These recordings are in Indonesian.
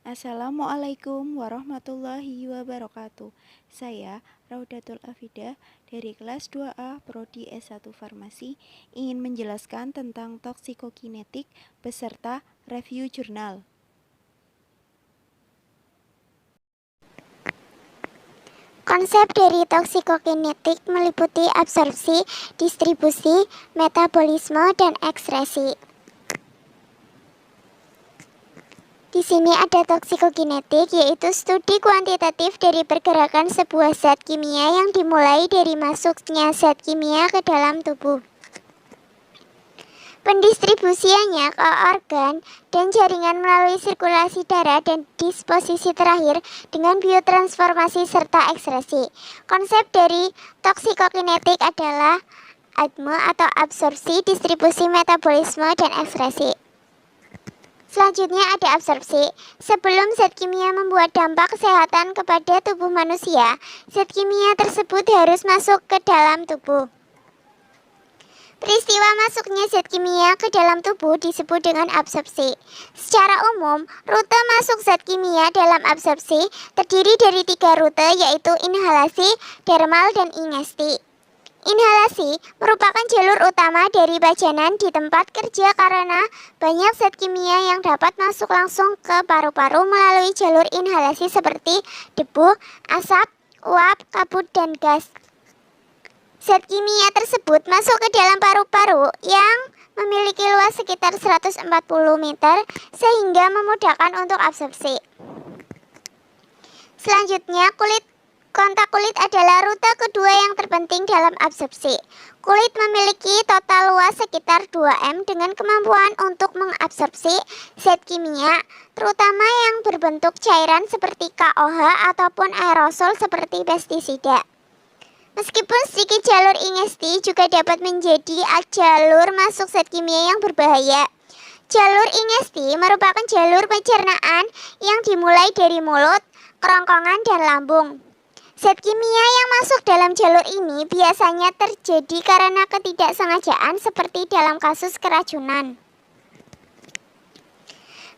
Assalamualaikum warahmatullahi wabarakatuh. Saya Raudatul Afidah dari kelas 2A Prodi S1 Farmasi ingin menjelaskan tentang toksikokinetik beserta review jurnal. Konsep dari toksikokinetik meliputi absorpsi, distribusi, metabolisme, dan ekskresi. Di sini ada toksikokinetik, yaitu studi kuantitatif dari pergerakan sebuah zat kimia yang dimulai dari masuknya zat kimia ke dalam tubuh, pendistribusiannya ke organ dan jaringan melalui sirkulasi darah, dan disposisi terakhir dengan biotransformasi serta ekskresi. Konsep dari toksikokinetik adalah ADME atau absorpsi, distribusi, metabolisme, dan ekskresi. Selanjutnya ada absorpsi. Sebelum zat kimia membuat dampak kesehatan kepada tubuh manusia, zat kimia tersebut harus masuk ke dalam tubuh. Peristiwa masuknya zat kimia ke dalam tubuh disebut dengan absorpsi. Secara umum, rute masuk zat kimia dalam absorpsi terdiri dari 3 rute, yaitu inhalasi, dermal, dan ingesti. Inhalasi merupakan jalur utama dari bajanan di tempat kerja karena banyak zat kimia yang dapat masuk langsung ke paru-paru melalui jalur inhalasi seperti debu, asap, uap, kabut, dan gas. Zat kimia tersebut masuk ke dalam paru-paru yang memiliki luas sekitar 140 meter sehingga memudahkan untuk absorpsi. Selanjutnya, kontak kulit adalah rute kedua yang terpenting dalam absorpsi. Kulit memiliki total luas sekitar 2 m dengan kemampuan untuk mengabsorpsi zat kimia, terutama yang berbentuk cairan seperti KOH ataupun aerosol seperti pestisida. Meskipun sedikit, jalur ingesti juga dapat menjadi jalur masuk zat kimia yang berbahaya. Jalur ingesti merupakan jalur pencernaan yang dimulai dari mulut, kerongkongan, dan lambung. Zat kimia yang masuk dalam jalur ini biasanya terjadi karena ketidaksengajaan seperti dalam kasus keracunan.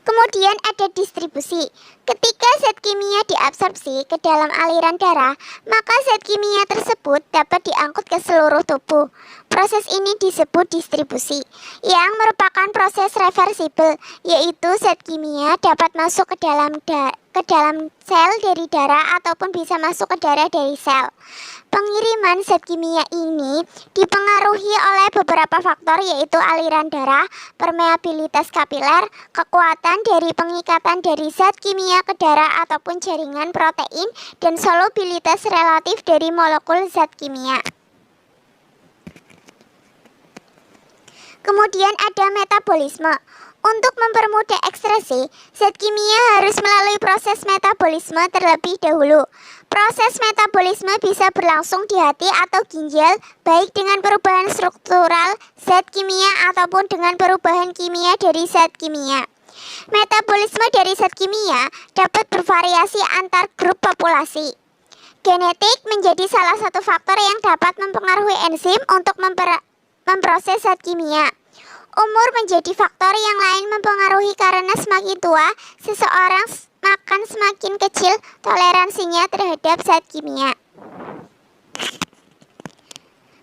Kemudian ada distribusi. Ketika zat kimia diabsorpsi ke dalam aliran darah, maka zat kimia tersebut dapat diangkut ke seluruh tubuh. Proses ini disebut distribusi, yang merupakan proses reversibel, yaitu zat kimia dapat masuk ke dalam sel dari darah ataupun bisa masuk ke darah dari sel. Pengiriman zat kimia ini dipengaruhi oleh beberapa faktor, yaitu aliran darah, permeabilitas kapiler, kekuatan dari pengikatan dari zat kimia ke darah ataupun jaringan protein, dan solubilitas relatif dari molekul zat kimia. Kemudian ada metabolisme. Untuk mempermudah ekskresi, zat kimia harus melalui proses metabolisme terlebih dahulu. Proses metabolisme bisa berlangsung di hati atau ginjal, baik dengan perubahan struktural zat kimia ataupun dengan perubahan kimia dari zat kimia. Metabolisme dari zat kimia dapat bervariasi antar grup populasi. Genetik menjadi salah satu faktor yang dapat mempengaruhi enzim untuk memproses zat kimia. Umur menjadi faktor yang lain mempengaruhi karena semakin tua seseorang akan semakin kecil toleransinya terhadap zat kimia.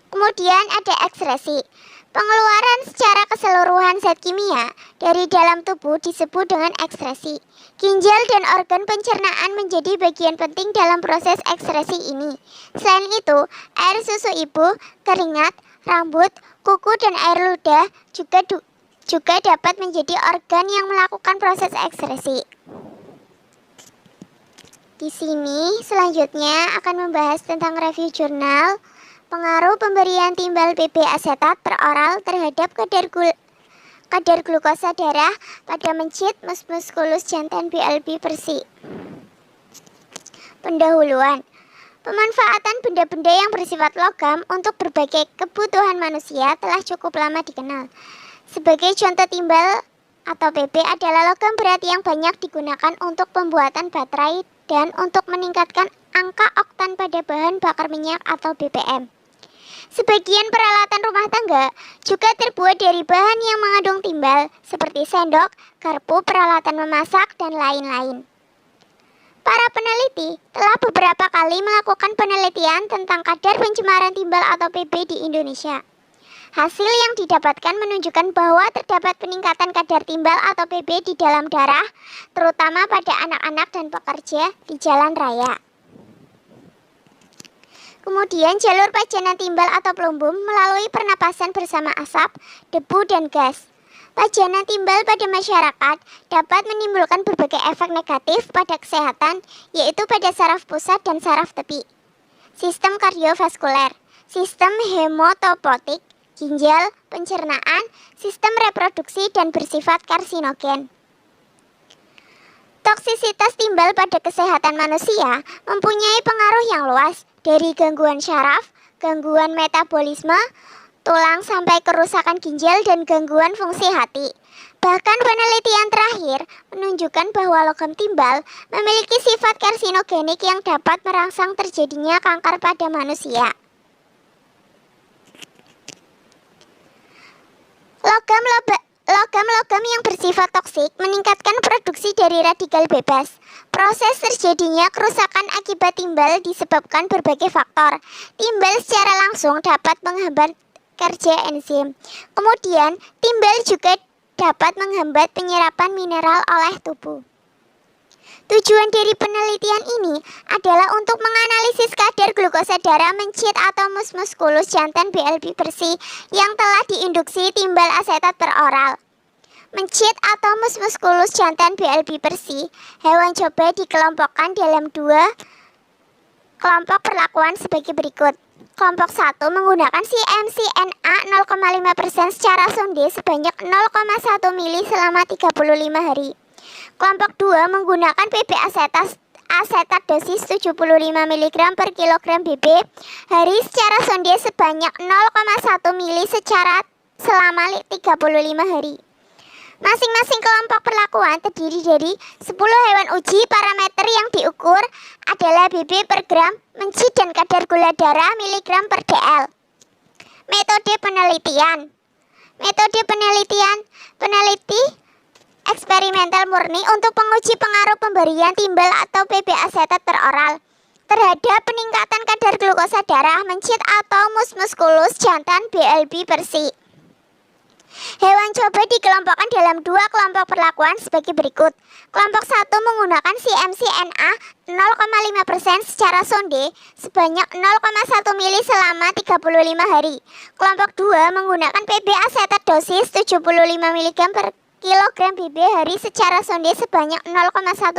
Kemudian ada ekskresi. Pengeluaran secara keseluruhan zat kimia dari dalam tubuh disebut dengan ekskresi. Ginjal dan organ pencernaan menjadi bagian penting dalam proses ekskresi ini. Selain itu, air susu ibu, keringat, rambut, kuku, dan air ludah juga dapat menjadi organ yang melakukan proses ekskresi. Di sini selanjutnya akan membahas tentang review jurnal pengaruh pemberian timbal BB asetat per oral terhadap kadar glukosa darah pada mencit musculus jantan BLB Persi. Pendahuluan. Pemanfaatan benda-benda yang bersifat logam untuk berbagai kebutuhan manusia telah cukup lama dikenal. Sebagai contoh, timbal atau BB adalah logam berat yang banyak digunakan untuk pembuatan baterai dan untuk meningkatkan angka oktan pada bahan bakar minyak atau BBM. Sebagian peralatan rumah tangga juga terbuat dari bahan yang mengandung timbal, seperti sendok, garpu, peralatan memasak, dan lain-lain. Para peneliti telah beberapa kali melakukan penelitian tentang kadar pencemaran timbal atau PB di Indonesia. Hasil yang didapatkan menunjukkan bahwa terdapat peningkatan kadar timbal atau PB di dalam darah, terutama pada anak-anak dan pekerja di jalan raya. Kemudian jalur pajanan timbal atau plumbum melalui pernapasan bersama asap, debu, dan gas. Pajanan timbal pada masyarakat dapat menimbulkan berbagai efek negatif pada kesehatan, yaitu pada saraf pusat dan saraf tepi, sistem kardiovaskuler, sistem hemotopotik, ginjal, pencernaan, sistem reproduksi, dan bersifat karsinogen. Toksisitas timbal pada kesehatan manusia mempunyai pengaruh yang luas, dari gangguan syaraf, gangguan metabolisme, tulang sampai kerusakan ginjal dan gangguan fungsi hati. Bahkan penelitian terakhir menunjukkan bahwa logam timbal memiliki sifat karsinogenik yang dapat merangsang terjadinya kanker pada manusia. Logam yang bersifat toksik meningkatkan produksi dari radikal bebas. Proses terjadinya kerusakan akibat timbal disebabkan berbagai faktor. Timbal secara langsung dapat menghambat kerja enzim. Kemudian, timbal juga dapat menghambat penyerapan mineral oleh tubuh. Tujuan dari penelitian ini adalah untuk menganalisis kadar glukosa darah mencit atau mus muskulus jantan BLB bersih yang telah diinduksi timbal asetat peroral. Mencit atau mus muskulus jantan BLB bersih, hewan coba dikelompokkan dalam dua kelompok perlakuan sebagai berikut. Kelompok 1 menggunakan cmCNA 0,5% secara sonde sebanyak 0,1 mili selama 35 hari. Kelompok 2 menggunakan PB asetat dosis 75 mg per kilogram BB hari secara sonde sebanyak 0,1 mili selama 35 hari. Masing-masing kelompok perlakuan terdiri dari 10 hewan uji. Parameter yang diukur adalah BB per gram, mencit, dan kadar gula darah miligram per dl. Metode penelitian. Peneliti eksperimental murni untuk menguji pengaruh pemberian timbal atau PB asetat peroral terhadap peningkatan kadar glukosa darah, mencit, atau mus muskulus jantan BLB bersih. Hewan coba dikelompokkan dalam dua kelompok perlakuan sebagai berikut. Kelompok 1 menggunakan cmCNA 0,5% secara sonde sebanyak 0,1 mili selama 35 hari. Kelompok 2 menggunakan PB asetat dosis 75 mg per kilogram BB hari secara sonde sebanyak 0,1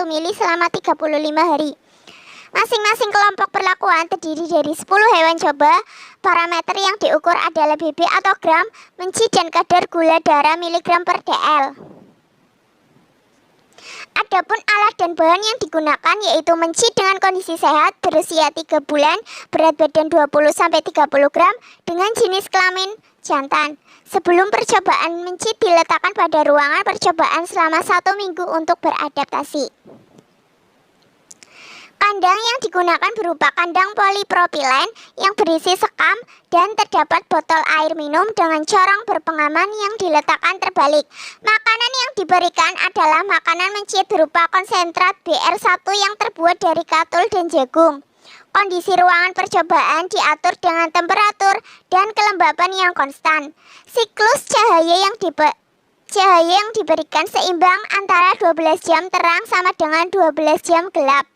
mili selama 35 hari. Masing-masing kelompok perlakuan terdiri dari 10 hewan coba. Parameter yang diukur adalah BB atau gram, mencit, dan kadar gula darah miligram per dl. Adapun alat dan bahan yang digunakan yaitu mencit dengan kondisi sehat berusia 3 bulan, berat badan 20-30 gram, dengan jenis kelamin jantan. Sebelum percobaan, mencit diletakkan pada ruangan percobaan selama 1 minggu untuk beradaptasi. Kandang yang digunakan berupa kandang polipropilen yang berisi sekam dan terdapat botol air minum dengan corong berpengaman yang diletakkan terbalik. Makanan yang diberikan adalah makanan mencit berupa konsentrat BR1 yang terbuat dari katul dan jagung. Kondisi ruangan percobaan diatur dengan temperatur dan kelembapan yang konstan. Siklus cahaya yang diberikan seimbang antara 12 jam terang sama dengan 12 jam gelap.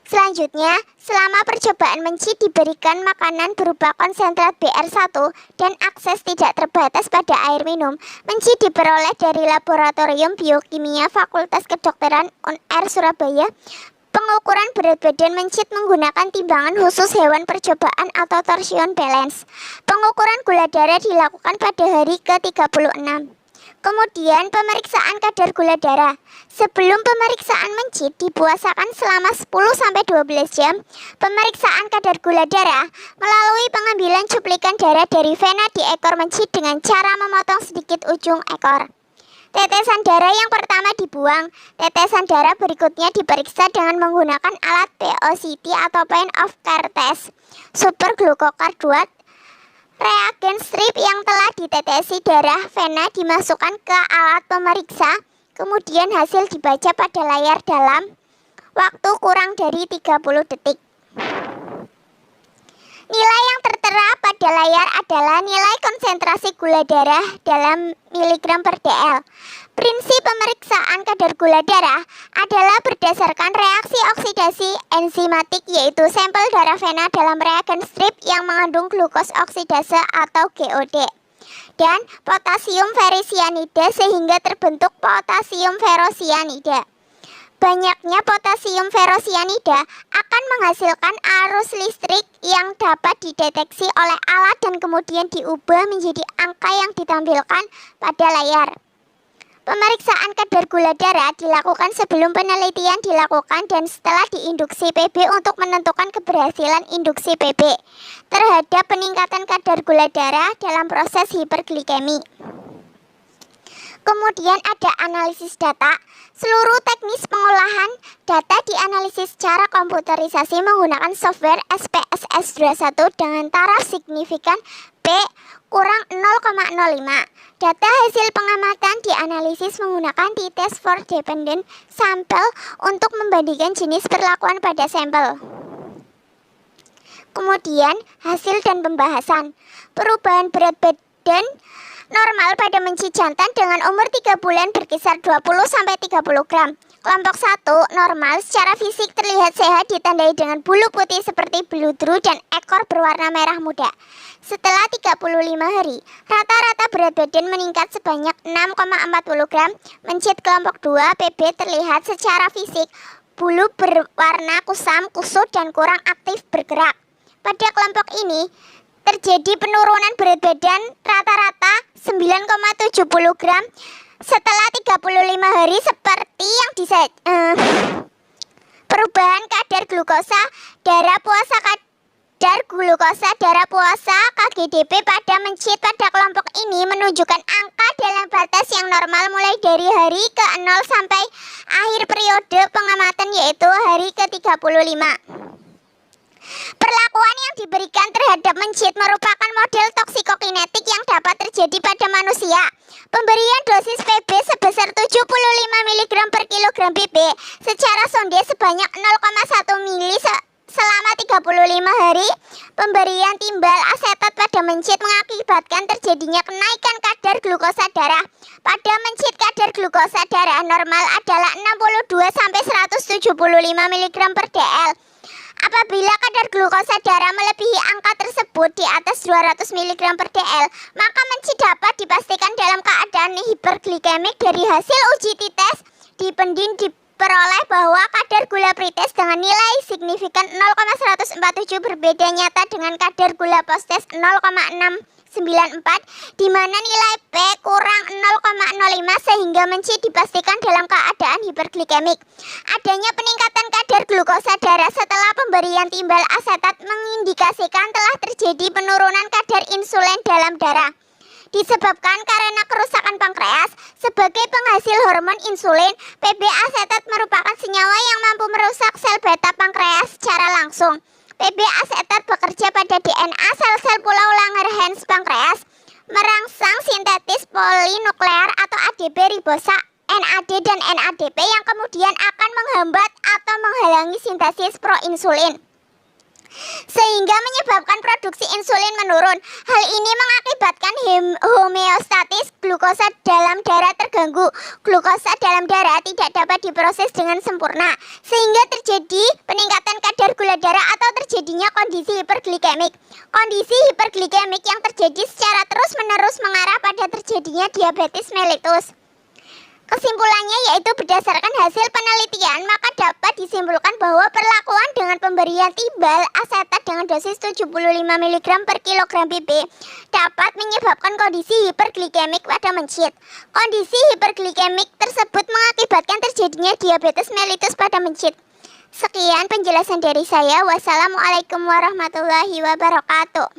Selanjutnya, selama percobaan mencit diberikan makanan berupa konsentrat BR1 dan akses tidak terbatas pada air minum. Mencit diperoleh dari Laboratorium Biokimia Fakultas Kedokteran UNR Surabaya. Pengukuran berat badan mencit menggunakan timbangan khusus hewan percobaan atau torsion balance. Pengukuran gula darah dilakukan pada hari ke-36. Kemudian pemeriksaan kadar gula darah. Sebelum pemeriksaan mencit dipuasakan selama 10-12 jam. Pemeriksaan kadar gula darah melalui pengambilan cuplikan darah dari vena di ekor mencit dengan cara memotong sedikit ujung ekor. Tetesan darah yang pertama dibuang. Tetesan darah berikutnya diperiksa dengan menggunakan alat POCT atau point of care test. Superglukokarduat. Reagen strip yang telah ditetesi darah vena dimasukkan ke alat pemeriksa, kemudian hasil dibaca pada layar dalam. waktu kurang dari 30 detik. Nilai yang tertera pada layar adalah nilai konsentrasi gula darah dalam miligram per dl. Prinsip pemeriksaan kadar gula darah adalah berdasarkan reaksi oksidasi enzimatik, yaitu sampel darah vena dalam reagen strip yang mengandung glukos oksidase atau GOD dan potasium ferrisianida sehingga terbentuk potasium ferrosianida. Banyaknya potasium ferrosianida akan menghasilkan arus listrik yang dapat dideteksi oleh alat dan kemudian diubah menjadi angka yang ditampilkan pada layar. Pemeriksaan kadar gula darah dilakukan sebelum penelitian dilakukan dan setelah diinduksi PB untuk menentukan keberhasilan induksi PB terhadap peningkatan kadar gula darah dalam proses hiperglikemi. Kemudian ada analisis data. Seluruh teknis pengolahan data dianalisis secara komputerisasi menggunakan software SPSS 21 dengan taraf signifikan P kurang 0,05. Data hasil pengamatan dianalisis menggunakan t-test for dependent sample untuk membandingkan jenis perlakuan pada sampel. Kemudian hasil dan pembahasan. Perubahan berat badan normal pada mencit jantan dengan umur 3 bulan berkisar 20-30 gram. Kelompok 1 normal secara fisik terlihat sehat ditandai dengan bulu putih seperti beludru dan ekor berwarna merah muda. Setelah 35 hari, rata-rata berat badan meningkat sebanyak 6,40 gram. Mencit kelompok 2 PB terlihat secara fisik bulu berwarna kusam, kusut dan kurang aktif bergerak. Pada kelompok ini terjadi penurunan berat badan rata-rata 9,70 gram setelah 35 hari seperti yang perubahan kadar glukosa darah puasa KGDP pada mencit pada kelompok ini menunjukkan angka dalam batas yang normal mulai dari hari ke-0 sampai akhir periode pengamatan yaitu hari ke-35. Perlakuan yang diberikan terhadap mencit merupakan model toksikokinetik yang dapat terjadi pada manusia. Pemberian dosis PB sebesar 75 mg per kilogram PB secara sonde sebanyak 0,1 mili selama 35 hari. Pemberian timbal asetat pada mencit mengakibatkan terjadinya kenaikan kadar glukosa darah. Pada mencit kadar glukosa darah normal adalah 62-175 mg per dl. Apabila kadar glukosa darah melebihi angka tersebut di atas 200 mg per dl, maka mencit dapat dipastikan dalam keadaan hiperglikemik. Dari hasil uji t-test di pendin diperoleh bahwa kadar gula pretest dengan nilai signifikan 0,147 berbeda nyata dengan kadar gula post-test 0,694 di mana nilai P kurang 0,05 sehingga mencit dipastikan dalam keadaan hiperglikemik. Adanya peningkatan kadar glukosa darah setelah pemberian timbal asetat mengindikasikan telah terjadi penurunan kadar insulin dalam darah. Disebabkan karena kerusakan pankreas sebagai penghasil hormon insulin, PB asetat merupakan senyawa yang mampu merusak sel beta pankreas secara langsung. PB asetat bekerja pada DNA sel-sel pulau Langerhans pankreas, merangsang sintetis polinuklear atau ADP ribosa, NAD dan NADP yang kemudian akan menghambat atau menghalangi sintesis proinsulin, sehingga menyebabkan produksi insulin menurun. Hal ini mengakibatkan homeostatis glukosa dalam darah terganggu. Glukosa dalam darah tidak dapat diproses dengan sempurna, sehingga terjadi peningkatan kadar gula darah atau terjadinya kondisi hiperglikemik. Kondisi hiperglikemik yang terjadi secara terus-menerus mengarah pada terjadinya diabetes mellitus. Kesimpulannya yaitu berdasarkan hasil penelitian, maka dapat disimpulkan bahwa perlakuan dengan pemberian timbal asetat dengan dosis 75 mg per kilogram PB dapat menyebabkan kondisi hiperglikemik pada mencit. Kondisi hiperglikemik tersebut mengakibatkan terjadinya diabetes mellitus pada mencit. Sekian penjelasan dari saya. Wassalamualaikum warahmatullahi wabarakatuh.